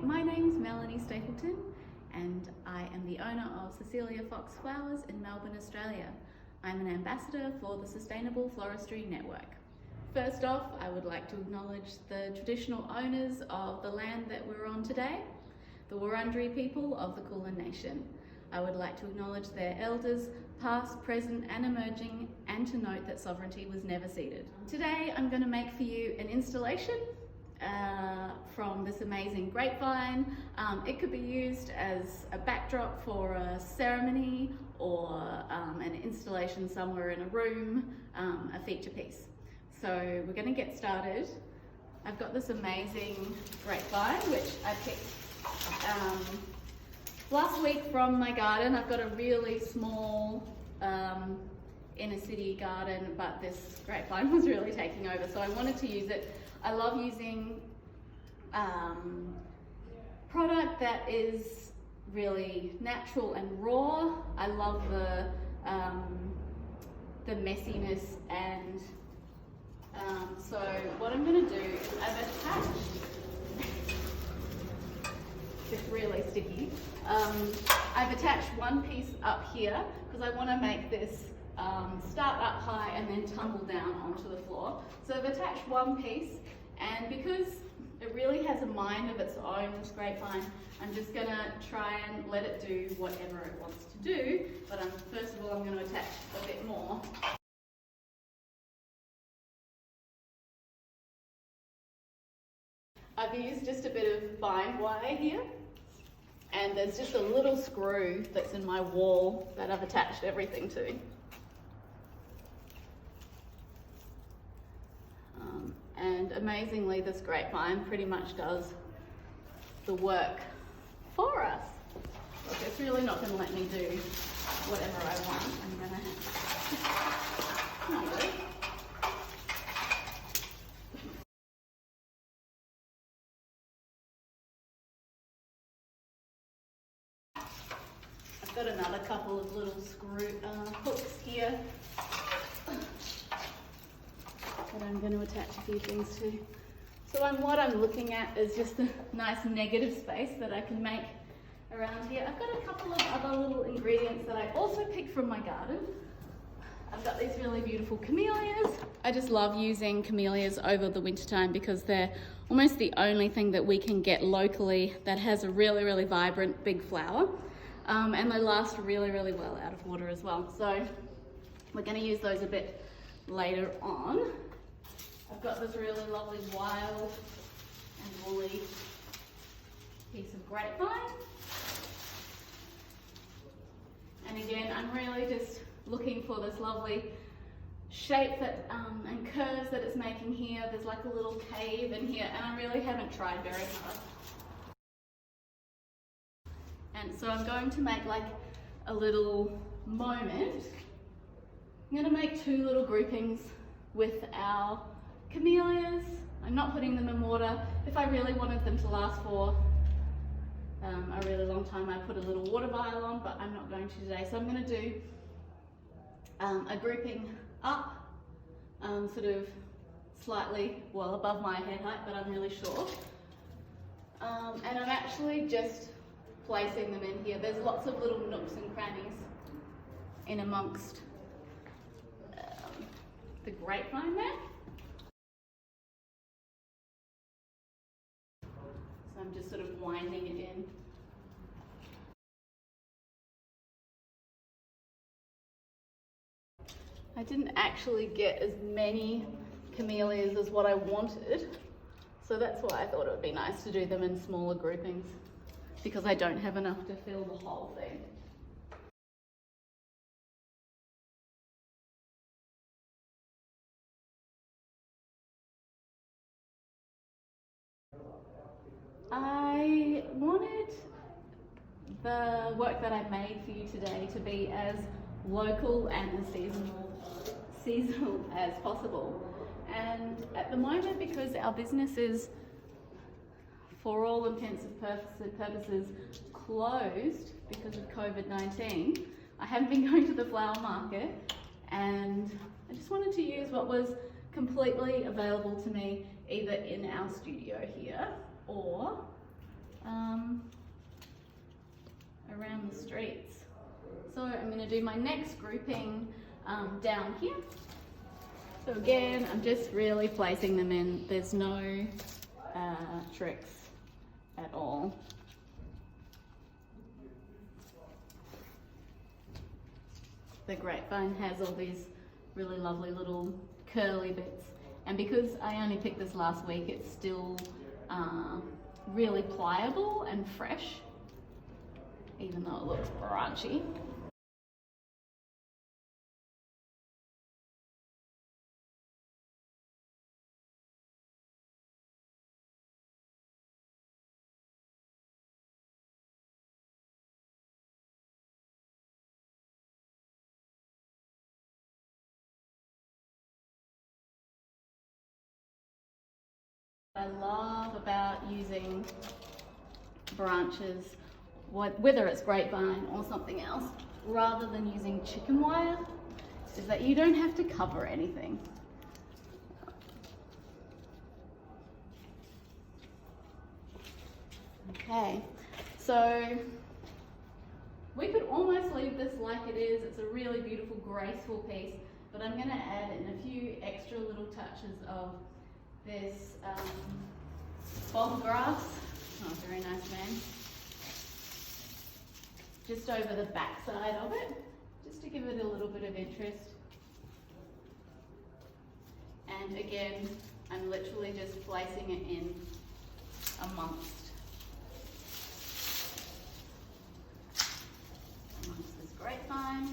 my name's Melanie Stapleton and I am the owner of Cecilia Fox Flowers in Melbourne, Australia. I'm an ambassador for the Sustainable Floristry Network. First off, I would like to acknowledge the traditional owners of the land that we're on today, the Wurundjeri people of the Kulin Nation. I would like to acknowledge their elders, past, present and emerging, and to note that sovereignty was never ceded. Today I'm going to make for you an installation from this amazing grapevine. It could be used as a backdrop for a ceremony or an installation somewhere in a room, a feature piece. So we're going to get started. I've got this amazing grapevine which I picked last week from my garden. I've got a really small inner city garden, but this grapevine was really taking over, so I wanted to use it. I love using product that is really natural and raw. I love the messiness, and so what I'm going to do is I've attached, it's really sticky, I've attached one piece up here because I want to make this start up high and then tumble down onto the floor. So I've attached one piece, and because it really has a mind of its own, this grapevine, I'm just going to try and let it do whatever it wants to do, but first of all I'm going to attach a bit more. I've used just a bit of bind wire here, and there's just a little screw that's in my wall that I've attached everything to. And amazingly, this grapevine pretty much does the work for us. Look, it's really not going to let me do whatever I want. I'm going to... I've got another couple of little screw hooks here that I'm going to attach a few things to. So what I'm looking at is just a nice negative space that I can make around here. I've got a couple of other little ingredients that I also picked from my garden. I've got these really beautiful camellias. I just love using camellias over the winter time because they're almost the only thing that we can get locally that has a really, really vibrant big flower. And they last really, really well out of water as well. So we're going to use those a bit later on. I've got this really lovely wild and woolly piece of grapevine. And again, I'm really just looking for this lovely shape that and curves that it's making here. There's like a little cave in here, and I really haven't tried very hard. And so I'm going to make like a little moment. I'm going to make two little groupings with our camellias. I'm not putting them in water. If I really wanted them to last for a really long time, I put a little water vial on, but I'm not going to today. So I'm going to do a grouping up, sort of slightly, well, above my head height, but I'm really short. And I'm actually just placing them in here. There's lots of little nooks and crannies in amongst the grapevine there. So I'm just sort of winding it in. I didn't actually get as many camellias as what I wanted, so that's why I thought it would be nice to do them in smaller groupings, because I don't have enough to fill the whole thing. I wanted the work that I made for you today to be as local and as seasonal as possible. And at the moment, because our business is, for all intents and purposes, closed because of COVID-19, I haven't been going to the flower market, and I just wanted to use what was completely available to me either in our studio here or to do my next grouping down here. So again, I'm just really placing them in. There's no tricks at all. The grapevine has all these really lovely little curly bits, and because I only picked this last week, it's still really pliable and fresh, even though it looks branchy. What I love about using branches, whether it's grapevine or something else, rather than using chicken wire, is that you don't have to cover anything. Okay, so we could almost leave this like it is. It's a really beautiful, graceful piece, but I'm going to add in a few extra little touches of this bog grass. Oh, very nice man. Just over the back side of it, just to give it a little bit of interest. And again, I'm literally just placing it in amongst this grapevine.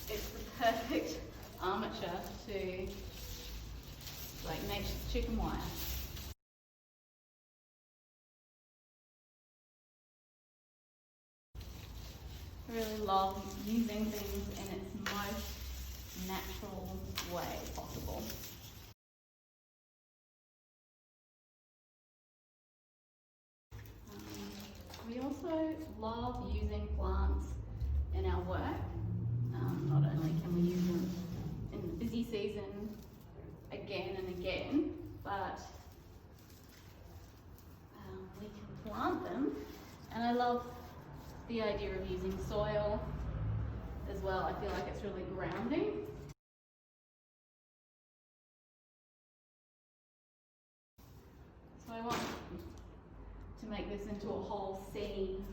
It's the perfect armature to like nature's chicken wire. I really love using things in its most natural way possible. We also love using plants in our work. Not only can we use them in the busy season again and again, but we can plant them. And I love the idea of using soil as well. I feel like it's really grounding. So I want to make this into a whole scene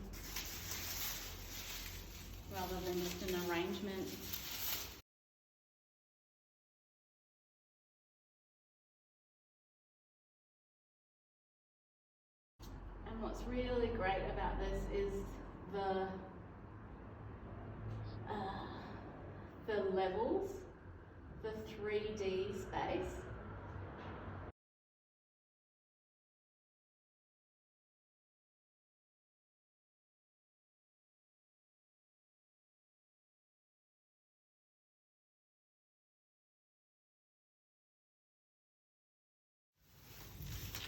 rather than just an arrangement. And what's really great about this is the levels, the 3D space.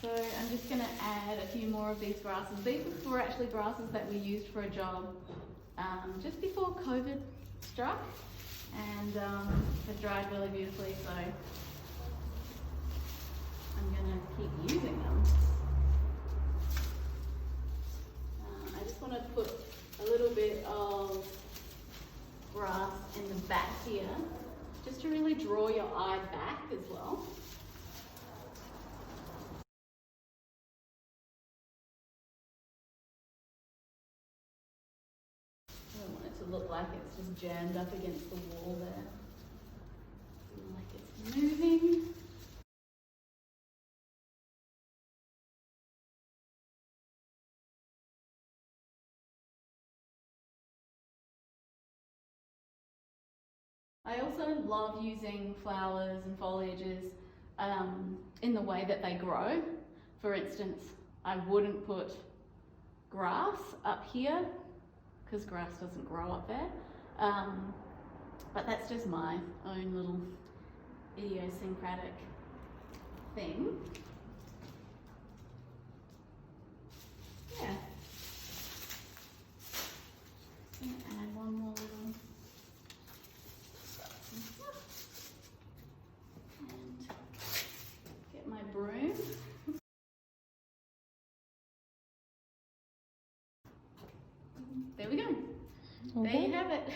So I'm just going to add a few more of these grasses. These were actually grasses that we used for a job just before COVID struck, and they dried really beautifully, so I'm going to keep using them. I just want to put a little bit of grass in the back here, just to really draw your eye back as well. I don't want it to look like it's just jammed up against the wall there. Like it's moving. I also love using flowers and foliages in the way that they grow. For instance, I wouldn't put grass up here because grass doesn't grow up there. But that's just my own little idiosyncratic thing. Yeah. I'm gonna add one more little. And get my broom. There we go. There you have it.